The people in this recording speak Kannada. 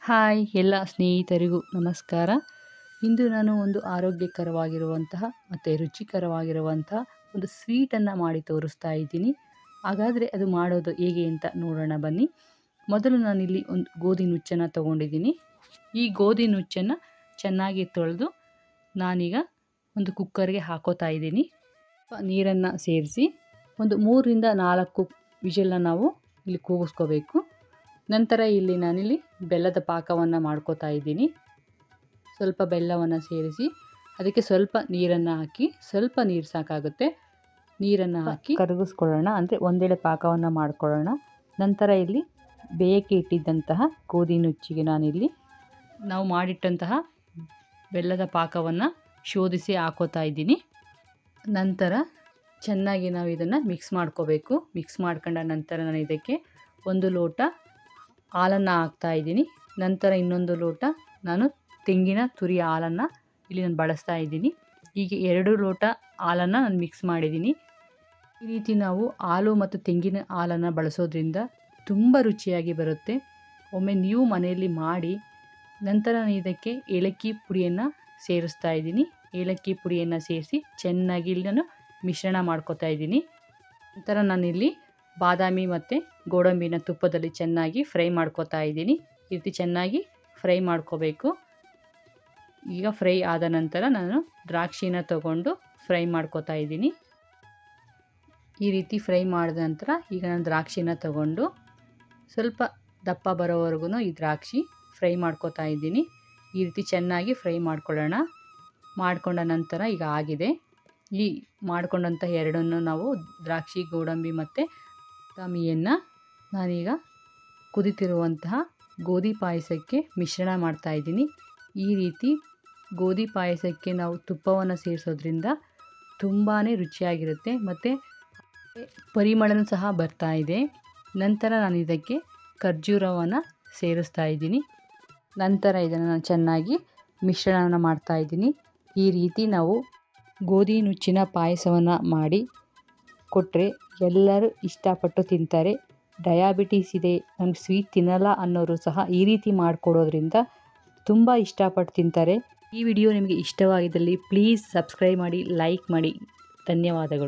ಹಾಯ್ ಎಲ್ಲ ಸ್ನೇಹಿತರಿಗೂ ನಮಸ್ಕಾರ. ಇಂದು ನಾನು ಒಂದು ಆರೋಗ್ಯಕರವಾಗಿರುವಂತಹ ಮತ್ತು ರುಚಿಕರವಾಗಿರುವಂತಹ ಒಂದು ಸ್ವೀಟನ್ನು ಮಾಡಿ ತೋರಿಸ್ತಾ ಇದ್ದೀನಿ. ಹಾಗಾದರೆ ಅದು ಮಾಡೋದು ಹೇಗೆ ಅಂತ ನೋಡೋಣ ಬನ್ನಿ. ಮೊದಲು ನಾನಿಲ್ಲಿ ಒಂದು ಗೋಧಿ ನುಚ್ಚನ್ನು ತೊಗೊಂಡಿದ್ದೀನಿ. ಈ ಗೋಧಿ ನುಚ್ಚನ್ನು ಚೆನ್ನಾಗಿ ತೊಳೆದು ನಾನೀಗ ಒಂದು ಕುಕ್ಕರ್ಗೆ ಹಾಕೋತಾ ಇದ್ದೀನಿ. ನೀರನ್ನು ಸೇರಿಸಿ ಒಂದು 3ರಿಂದ 4 ವಿಷಲನ್ನು ನಾವು ಇಲ್ಲಿ ಕೂಗಿಸ್ಕೋಬೇಕು. ನಂತರ ಇಲ್ಲಿ ನಾನಿಲ್ಲಿ ಬೆಲ್ಲದ ಪಾಕವನ್ನು ಮಾಡ್ಕೋತಾ ಇದ್ದೀನಿ. ಸ್ವಲ್ಪ ಬೆಲ್ಲವನ್ನು ಸೇರಿಸಿ ಅದಕ್ಕೆ ಸ್ವಲ್ಪ ನೀರನ್ನು ಹಾಕಿ, ಸ್ವಲ್ಪ ನೀರು ಸಾಕಾಗುತ್ತೆ, ನೀರನ್ನು ಹಾಕಿ ಕರಗಿಸ್ಕೊಳ್ಳೋಣ. ಅಂದರೆ ಒಂದೆಳೆ ಪಾಕವನ್ನು ಮಾಡ್ಕೊಳ್ಳೋಣ. ನಂತರ ಇಲ್ಲಿ ಬೇಯಕ್ಕೆ ಇಟ್ಟಿದ್ದಂತಹ ಗೋಧಿ ನುಚ್ಚಿಗೆ ನಾನಿಲ್ಲಿ ನಾವು ಮಾಡಿಟ್ಟಂತಹ ಬೆಲ್ಲದ ಪಾಕವನ್ನು ಶೋಧಿಸಿ ಹಾಕೋತಾ ಇದ್ದೀನಿ. ನಂತರ ಚೆನ್ನಾಗಿ ನಾವು ಇದನ್ನು ಮಿಕ್ಸ್ ಮಾಡ್ಕೋಬೇಕು. ಮಿಕ್ಸ್ ಮಾಡ್ಕೊಂಡ ನಂತರ ನಾನು ಇದಕ್ಕೆ 1 ಲೋಟ ಹಾಲನ್ನು ಹಾಕ್ತಾ ಇದ್ದೀನಿ. ನಂತರ ಇನ್ನೊಂದು ಲೋಟ ನಾನು ತೆಂಗಿನ ತುರಿಯ ಹಾಲನ್ನು ಇಲ್ಲಿ ನಾನು ಬಳಸ್ತಾ ಇದ್ದೀನಿ. ಹೀಗೆ 2 ಲೋಟ ಹಾಲನ್ನು ನಾನು ಮಿಕ್ಸ್ ಮಾಡಿದ್ದೀನಿ. ಈ ರೀತಿ ನಾವು ಹಾಲು ಮತ್ತು ತೆಂಗಿನ ಹಾಲನ್ನು ಬಳಸೋದ್ರಿಂದ ತುಂಬ ರುಚಿಯಾಗಿ ಬರುತ್ತೆ. ಒಮ್ಮೆ ನೀವು ಮನೆಯಲ್ಲಿ ಮಾಡಿ. ನಂತರ ನಾನು ಇದಕ್ಕೆ ಏಲಕ್ಕಿ ಪುಡಿಯನ್ನು ಸೇರಿಸ್ತಾ ಇದ್ದೀನಿ. ಏಲಕ್ಕಿ ಪುಡಿಯನ್ನು ಸೇರಿಸಿ ಚೆನ್ನಾಗಿ ಇಲ್ಲಿ ನಾನು ಮಿಶ್ರಣ ಮಾಡ್ಕೋತಾ ಇದ್ದೀನಿ. ನಂತರ ನಾನಿಲ್ಲಿ ಬಾದಾಮಿ ಮತ್ತು ಗೋಡಂಬಿನ ತುಪ್ಪದಲ್ಲಿ ಚೆನ್ನಾಗಿ ಫ್ರೈ ಮಾಡ್ಕೋತಾ ಇದ್ದೀನಿ. ಈ ರೀತಿ ಚೆನ್ನಾಗಿ ಫ್ರೈ ಮಾಡ್ಕೋಬೇಕು. ಈಗ ಫ್ರೈ ಆದ ನಂತರ ನಾನು ದ್ರಾಕ್ಷಿನ ತಗೊಂಡು ಫ್ರೈ ಮಾಡ್ಕೋತಾ ಇದ್ದೀನಿ. ಈ ರೀತಿ ಫ್ರೈ ಮಾಡಿದ ನಂತರ ಈಗ ನಾನು ದ್ರಾಕ್ಷಿನ ತಗೊಂಡು ಸ್ವಲ್ಪ ದಪ್ಪ ಬರೋವರೆಗೂ ಈ ದ್ರಾಕ್ಷಿ ಫ್ರೈ ಮಾಡ್ಕೋತಾ ಇದ್ದೀನಿ. ಈ ರೀತಿ ಚೆನ್ನಾಗಿ ಫ್ರೈ ಮಾಡ್ಕೊಳ್ಳೋಣ. ಮಾಡಿಕೊಂಡ ನಂತರ ಈಗ ಆಗಿದೆ. ಈ ಮಾಡಿಕೊಂಡಂಥ ಎರಡನ್ನು ನಾವು ದ್ರಾಕ್ಷಿ, ಗೋಡಂಬಿ ಮತ್ತು ಬಾದಾಮಿಯನ್ನು ನಾನೀಗ ಕುದಿತಿರುವಂತಹ ಗೋಧಿ ಪಾಯಸಕ್ಕೆ ಮಿಶ್ರಣ ಮಾಡ್ತಾ ಇದ್ದೀನಿ. ಈ ರೀತಿ ಗೋಧಿ ಪಾಯಸಕ್ಕೆ ನಾವು ತುಪ್ಪವನ್ನು ಸೇರಿಸೋದ್ರಿಂದ ತುಂಬಾ ರುಚಿಯಾಗಿರುತ್ತೆ ಮತ್ತು ಪರಿಮಳನೂ ಸಹ ಬರ್ತಾ ಇದೆ. ನಂತರ ನಾನು ಇದಕ್ಕೆ ಖರ್ಜೂರವನ್ನು ಸೇರಿಸ್ತಾ ಇದ್ದೀನಿ. ನಂತರ ಇದನ್ನು ನಾನು ಚೆನ್ನಾಗಿ ಮಿಶ್ರಣವನ್ನು ಮಾಡ್ತಾ ಇದ್ದೀನಿ. ಈ ರೀತಿ ನಾವು ಗೋಧಿ ನುಚ್ಚಿನ ಪಾಯಸವನ್ನು ಮಾಡಿ ಕೊಟ್ಟರೆ ಎಲ್ಲರೂ ಇಷ್ಟಪಟ್ಟು ತಿಂತಾರೆ. ಡಯಾಬಿಟೀಸ್ ಇದೆ, ನಮ್ಗೆ ಸ್ವೀಟ್ ತಿನ್ನಲ್ಲ ಅನ್ನೋರು ಸಹ ಈ ರೀತಿ ಮಾಡಿಕೊಡೋದ್ರಿಂದ ತುಂಬ ಇಷ್ಟಪಟ್ಟು ತಿಂತಾರೆ. ಈ ವಿಡಿಯೋ ನಿಮಗೆ ಇಷ್ಟವಾಗಿದ್ದಲ್ಲಿ ಪ್ಲೀಸ್ ಸಬ್ಸ್ಕ್ರೈಬ್ ಮಾಡಿ, ಲೈಕ್ ಮಾಡಿ. ಧನ್ಯವಾದಗಳು.